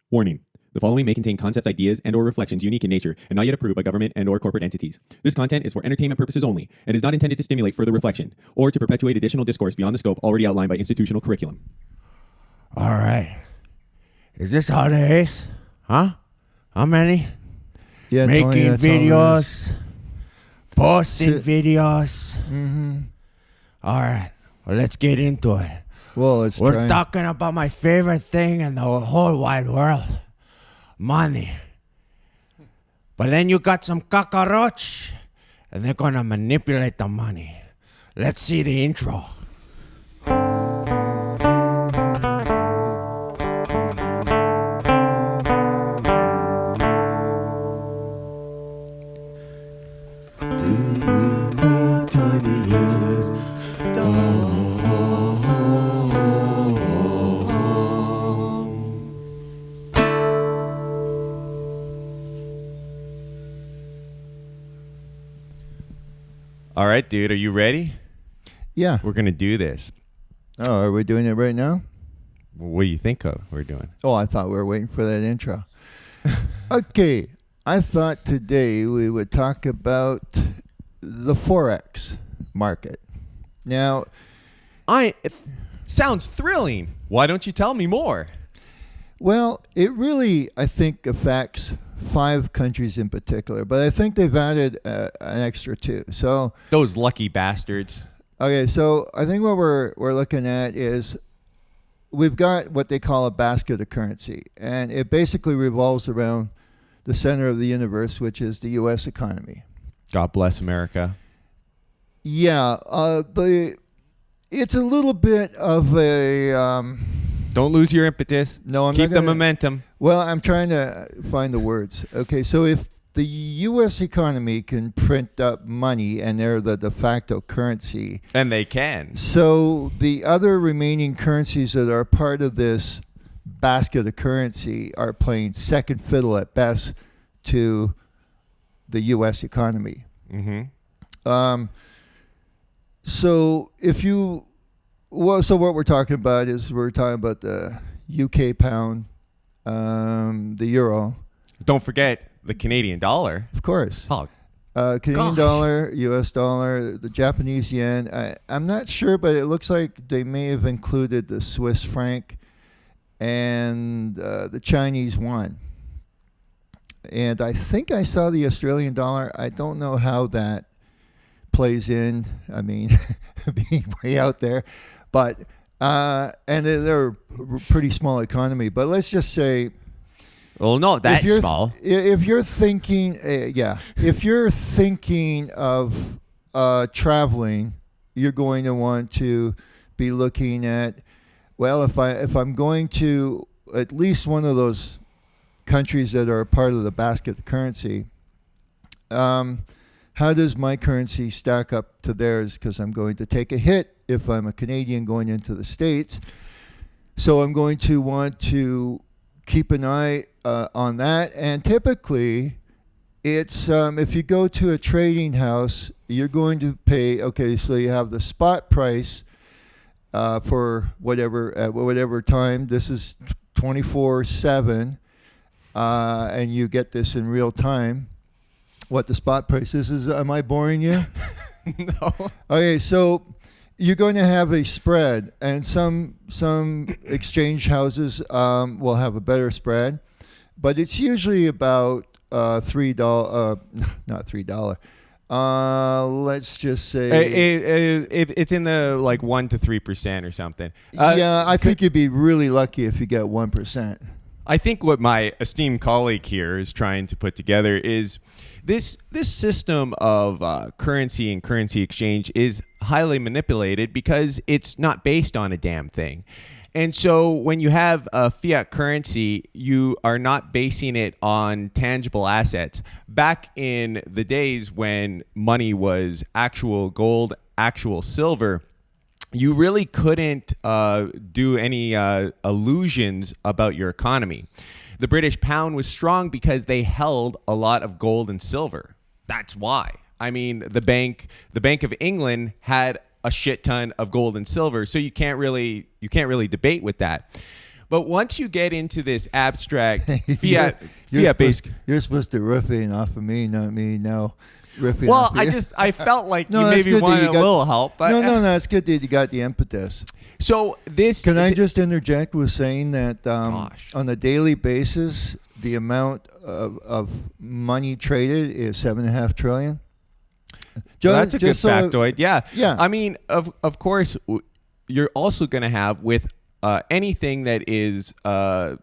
Warning. The following may contain concepts, ideas, and/or reflections unique in nature and not yet approved by government and/or corporate entities. This content is for entertainment purposes only and is not intended to stimulate further reflection or to perpetuate additional discourse beyond the scope already outlined by institutional curriculum. All right. Is this how it is? Huh? How many? Yeah, Making Tony, that's all it videos, is. posting Shit. videos. Mm-hmm. All right. Well, let's get into it. Well, let's We're try. talking about my favorite thing in the whole wide world. Money. But then you got some cockroach, and they're gonna manipulate the money. Let's see the intro. All right, dude, are you ready? Yeah. We're going to do this. Oh, are we doing it right now? What do you think we're doing? Oh, I thought we were waiting for that intro. Okay. I thought today we would talk about the Forex market. Now, It sounds thrilling. Why don't you tell me more? well, it really, I think, affects 5 countries in particular, but I think they've added an extra 2. So, Those lucky bastards. okay, so I think what we're looking at is we've got what they call a basket of currency, and it basically revolves around the center of the universe, which is the U.S. economy. God bless America. Yeah, it's a little bit of a Don't lose your impetus. no. I'm Keep not the gonna, momentum. Well, I'm trying to find the words. Okay, so if the U.S. economy can print up money and they're the de facto currency, And they can. so the other remaining currencies that are part of this basket of currency are playing second fiddle at best to the U.S. economy. Mm-hmm. So if you, well, so what we're talking about is we're talking about the UK pound, the euro, Don't forget the Canadian dollar. of course. Oh, Canadian Gosh. dollar, U.S. dollar, the Japanese yen. I'm not sure, but it looks like they may have included the Swiss franc and the Chinese yuan. And I think I saw the Australian dollar. I don't know how that plays in. I mean, being way out there. But, and they're a pretty small economy. But let's just say, well, no, that's if you're small. If you're thinking, if you're thinking of traveling, you're going to want to be looking at, well, if I'm going to at least one of those countries that are part of the basket currency, how does my currency stack up to theirs? Because I'm going to take a hit if I'm a Canadian going into the States. So I'm going to want to keep an eye on that. And typically, it's if you go to a trading house, you're going to pay, okay, so you have the spot price for whatever at whatever time. This is 24/7, and you get this in real time. What the spot price is am I boring you? No. Okay, so you're going to have a spread, and some exchange houses will have a better spread, but it's usually about $3. Not $3. Let's just say It's in the like 1 to 3% or something. yeah, I think you'd be really lucky if you get 1%. I think what my esteemed colleague here is trying to put together is this system of currency and currency exchange is highly manipulated because it's not based on a damn thing. And so when you have a fiat currency, you are not basing it on tangible assets. Back in the days when money was actual gold, actual silver, you really couldn't do any illusions about your economy. The British pound was strong because they held a lot of gold and silver. That's why. I mean, the Bank of England had a shit ton of gold and silver, so you can't really debate with that. But once you get into this abstract You're fiat-based... You're supposed to riffing off of me, not me now. Riffing Well, off of you. I felt like No, you that's maybe good that wanted you a got- little help. But No, it's good that you got the impetus. So this... Can I just interject with saying that Gosh. on a daily basis, the amount of money traded is $7.5 trillion? Well, that's a good so- factoid. Yeah. Yeah. I mean, of course, you're also going to have with anything that is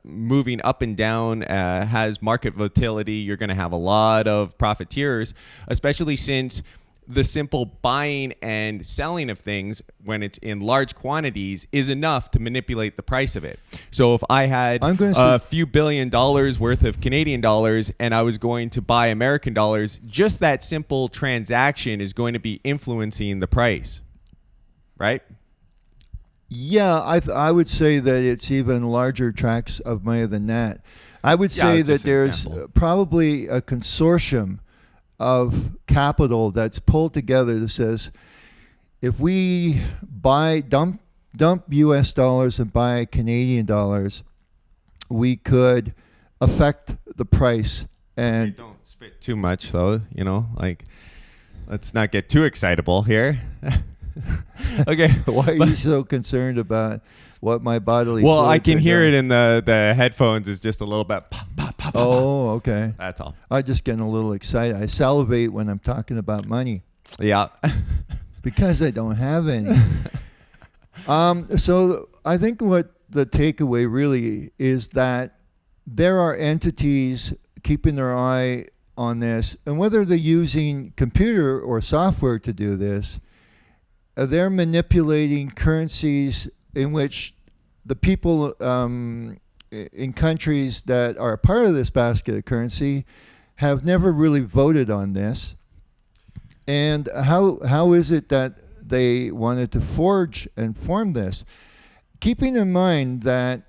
moving up and down, has market volatility, you're going to have a lot of profiteers, especially since the simple buying and selling of things when it's in large quantities is enough to manipulate the price of it. So if I had I'm gonna a few $1 billion worth of Canadian dollars and I was going to buy American dollars, just that simple transaction is going to be influencing the price, right? Yeah, I would say that it's even larger tracts of money than that. I would say it's that just an there's example. probably a consortium of capital that's pulled together that says, if we dump U.S. dollars and buy Canadian dollars, we could affect the price. And Don't spit too much, though. Like, let's not get too excitable here. Okay. why are you so concerned about what my bodily Well, I fluids can are hear doing? it in the headphones. Is just a little bit pop, pop, pop, pop, pop. Oh, okay. That's all. I'm just getting a little excited. I salivate when I'm talking about money Yeah. because I don't have any. So I think what the takeaway really is that there are entities keeping their eye on this, and whether they're using computer or software to do this, they're manipulating currencies in which the people in countries that are a part of this basket of currency have never really voted on this. And how is it that they wanted to forge and form this? Keeping in mind that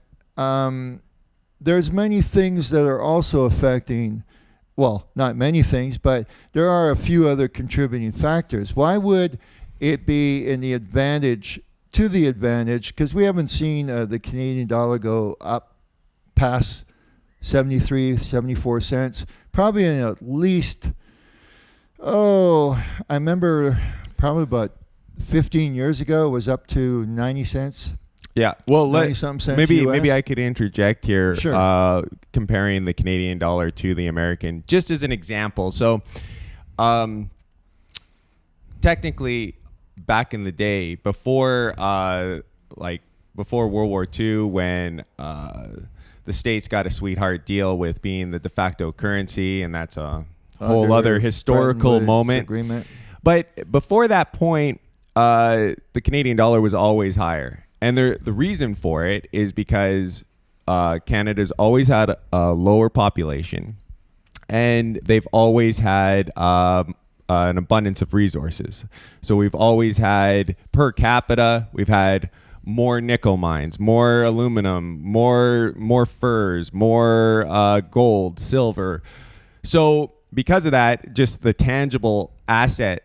there's many things that are also affecting, well, not many things, but there are a few other contributing factors. Why would it be in the advantage, because we haven't seen the Canadian dollar go up past 73, 74 cents, probably in at least, I remember probably about 15 years ago, it was up to 90 cents. Yeah. Well, 90-something cents maybe US. I could interject here, Sure. comparing the Canadian dollar to the American, just as an example. So, technically, back in the day, before World War II, when the States got a sweetheart deal with being the de facto currency, and that's a whole Under other historical Bretton Woods moment. agreement. But before that point, the Canadian dollar was always higher. And the reason for it is because Canada's always had a lower population, and they've always had an abundance of resources. So we've always had, per capita, we've had more nickel mines, more aluminum, more furs, more gold, silver. So because of that, just the tangible asset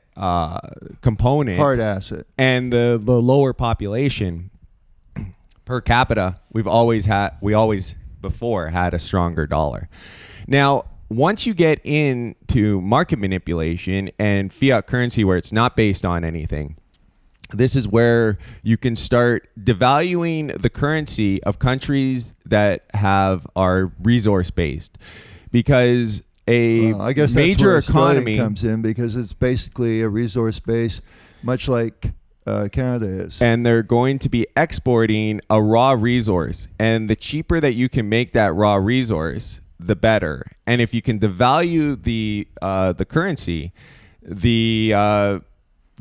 component, Hard asset. and the lower population per capita, we always before had a stronger dollar. Now, once you get into market manipulation and fiat currency where it's not based on anything, this is where you can start devaluing the currency of countries that are resource based, because I guess major that's where Australia economy comes in, because it's basically a resource base, much like Canada is. and they're going to be exporting a raw resource, and the cheaper that you can make that raw resource, the better. And if you can devalue the currency, the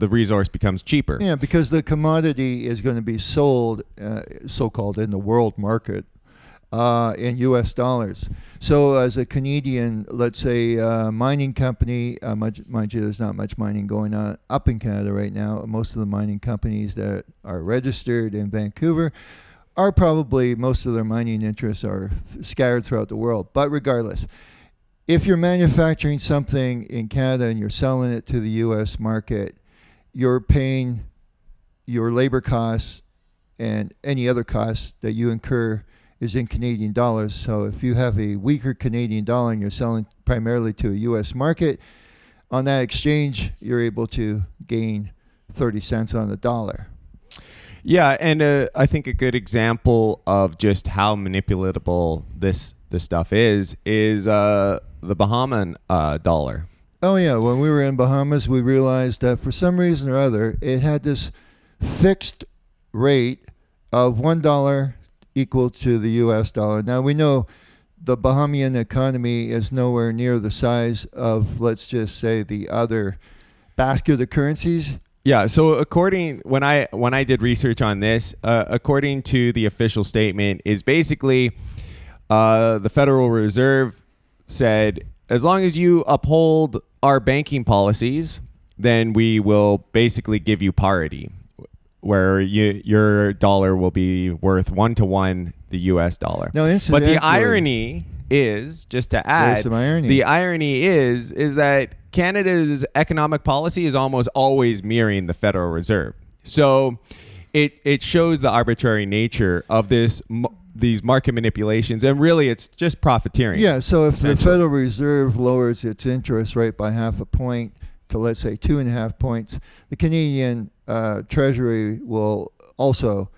resource becomes cheaper. Yeah, because the commodity is going to be sold, so-called, in the world market in U.S. dollars. So as a Canadian, let's say, mining company, mind you, there's not much mining going on up in Canada right now. Most of the mining companies that are registered in Vancouver are probably, most of their mining interests are scattered throughout the world. But regardless, if you're manufacturing something in Canada and you're selling it to the U.S. market, you're paying your labor costs and any other costs that you incur is in Canadian dollars. So if you have a weaker Canadian dollar and you're selling primarily to a U.S. market, on that exchange, you're able to gain 30 cents on the dollar. Yeah, and I think a good example of just how manipulatable this stuff is the Bahamian dollar. Oh, yeah. When we were in Bahamas, we realized that for some reason or other, it had this fixed rate of $1 equal to the U.S. dollar. Now, we know the Bahamian economy is nowhere near the size of, let's just say, the other basket of currencies. Yeah, so when I did research on this, according to the official statement, is basically the Federal Reserve said, as long as you uphold our banking policies, then we will basically give you parity, where your dollar will be worth 1-to-1 the U.S. dollar. Now, but the irony is, just to add, there's some irony. The irony is that Canada's economic policy is almost always mirroring the Federal Reserve. So it shows the arbitrary nature of these market manipulations, and really it's just profiteering. Yeah, so if the Federal Reserve lowers its interest rate by 0.5 point to, let's say, 2.5 points, the Canadian Treasury will also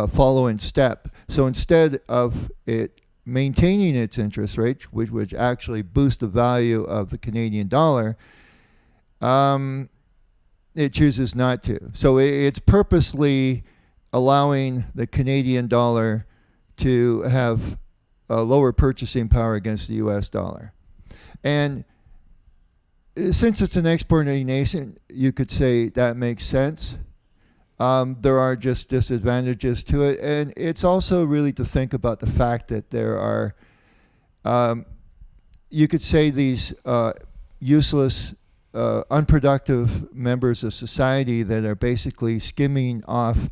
follow in step. So instead of it maintaining its interest rate, which would actually boost the value of the Canadian dollar, it chooses not to. So it's purposely allowing the Canadian dollar to have a lower purchasing power against the U.S. dollar. And since it's an exporting nation, you could say that makes sense. There are just disadvantages to it. And it's also really to think about the fact that there are, you could say, these useless, unproductive members of society that are basically skimming off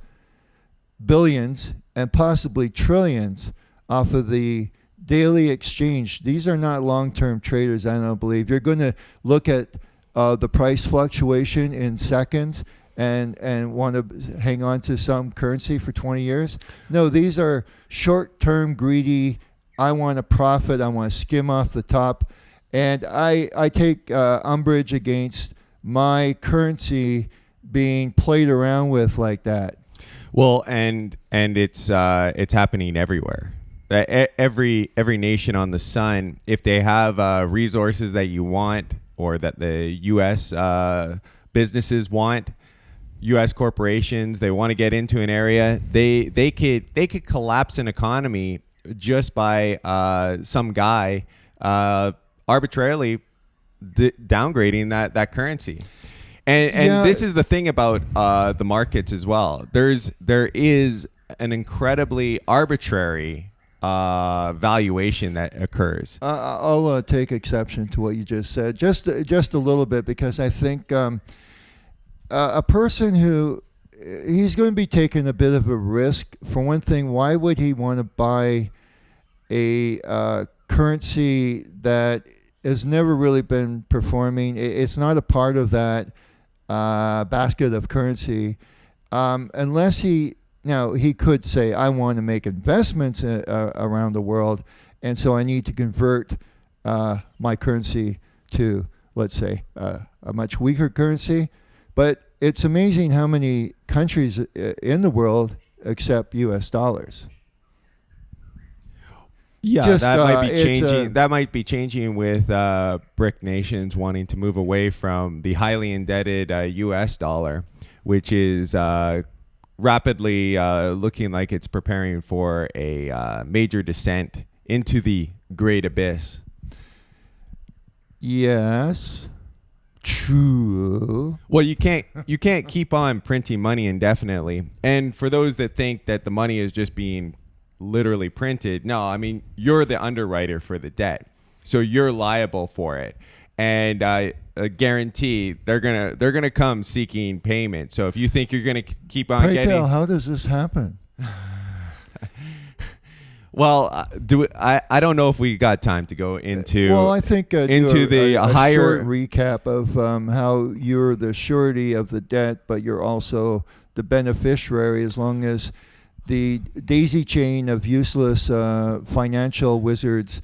billions and possibly trillions off of the daily exchange. These are not long-term traders, I don't believe. You're going to look at the price fluctuation in seconds and want to hang on to some currency for 20 years. No, these are short-term, greedy, I want to profit, I want to skim off the top. And I take umbrage against my currency being played around with like that. Well, and it's happening everywhere. Every nation on the sun, if they have resources that you want, or that the U.S. Businesses want, U.S. corporations, they want to get into an area, they could collapse an economy just by some guy arbitrarily downgrading that currency. And this is the thing about the markets as well. There is an incredibly arbitrary valuation that occurs. I'll take exception to what you just said, just a little bit, because I think a person who he's going to be taking a bit of a risk. For one thing, why would he want to buy a currency that has never really been performing? It's not a part of that basket of currency, unless he could say, I want to make investments around the world, and so I need to convert my currency to, let's say, a much weaker currency. But it's amazing how many countries in the world accept U.S. dollars. Yeah, that might be changing. That might be changing with BRIC nations wanting to move away from the highly indebted U.S. dollar, which is rapidly looking like it's preparing for a major descent into the great abyss. Yes, true. Well, you can't keep on printing money indefinitely. And for those that think that the money is just being literally printed, no, I mean, you're the underwriter for the debt, so you're liable for it. And I guarantee they're gonna come seeking payment. So if you think you're gonna keep on Pray getting, tell, how does this happen? well, I don't know if we got time to go into. Well, I think into do the a higher short recap of how you're the surety of the debt, but you're also the beneficiary as long as the daisy chain of useless financial wizards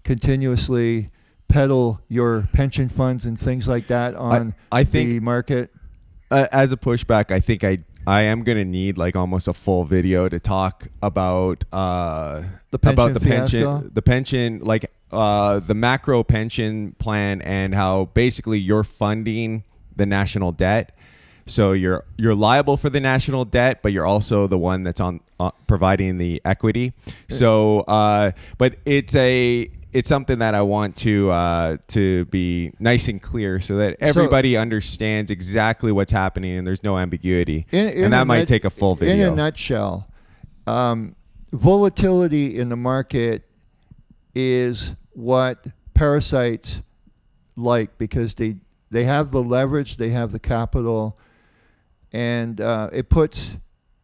continuously peddle your pension funds and things like that on I think the market. As a pushback, I think I am gonna need like almost a full video to talk about The pension fiasco? the pension, like the macro pension plan, and how basically you're funding the national debt. So you're liable for the national debt, but you're also the one that's on providing the equity. So, but it's something that I want to be nice and clear so that everybody understands exactly what's happening and there's no ambiguity. And that might take a full video. In a nutshell, volatility in the market is what parasites like, because they have the leverage, they have the capital, and it puts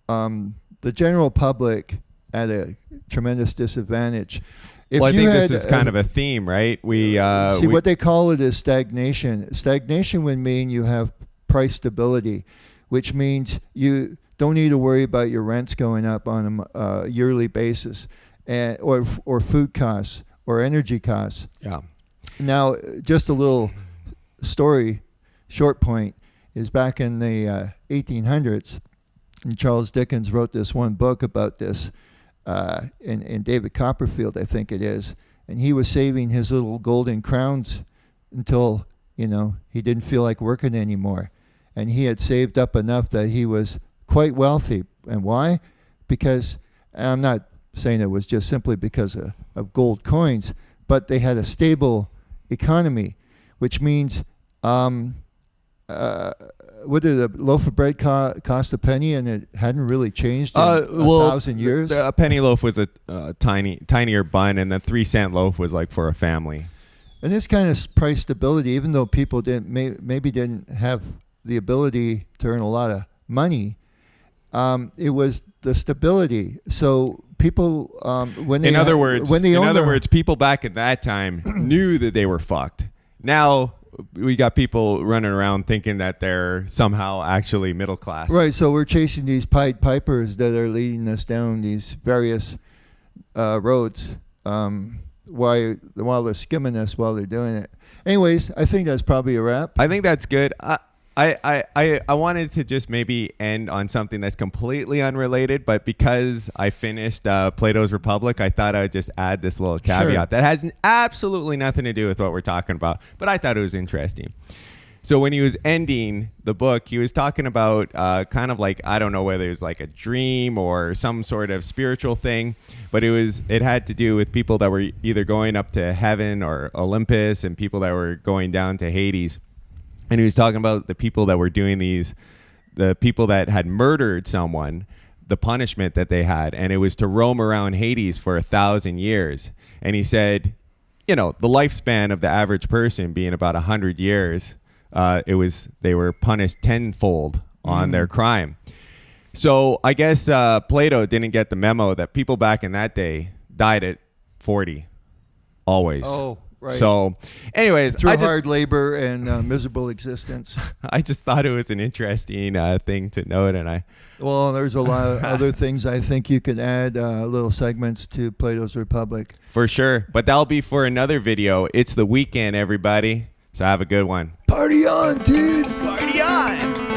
the general public at a tremendous disadvantage. If I think this had, is kind of a theme, right? What they call it is stagnation. Stagnation would mean you have price stability, which means you don't need to worry about your rents going up on a yearly basis, or food costs or energy costs. Yeah. Now, just a little story, short point, is back in the 1800s, and Charles Dickens wrote this one book about this. And David Copperfield, I think it is, and he was saving his little golden crowns until, he didn't feel like working anymore. And he had saved up enough that he was quite wealthy. And why? Because, I'm not saying it was just simply because of gold coins, but they had a stable economy, which means, what did a loaf of bread cost a penny, and it hadn't really changed in 1,000 years? A penny loaf was a tinier bun, and the 3-cent loaf was like for a family. And this kind of price stability, even though people maybe didn't have the ability to earn a lot of money, it was the stability. So people, in other words, people back at that time knew that they were fucked. Now we got people running around thinking that they're somehow actually middle class. Right, so we're chasing these Pied Pipers that are leading us down these various roads while they're skimming us while they're doing it. Anyways, I think that's probably a wrap. I think that's good. I wanted to just maybe end on something that's completely unrelated, but because I finished Plato's Republic, I thought I would just add this little caveat that has absolutely nothing to do with what we're talking about, but I thought it was interesting. So when he was ending the book, he was talking about kind of like, I don't know whether it was like a dream or some sort of spiritual thing, but it had to do with people that were either going up to heaven or Olympus and people that were going down to Hades. And he was talking about the people that were doing the people that had murdered someone, the punishment that they had. And it was to roam around Hades for 1,000 years. And he said, the lifespan of the average person being about 100 years, they were punished tenfold on their crime. So I guess Plato didn't get the memo that people back in that day died at 40, always. Oh, right. So, anyways, through hard labor and miserable existence. I just thought it was an interesting thing to note, and Well, there's a lot of other things I think you could add, little segments to Plato's Republic. For sure, but that'll be for another video. It's the weekend, everybody, so have a good one. Party on, dude! Party on!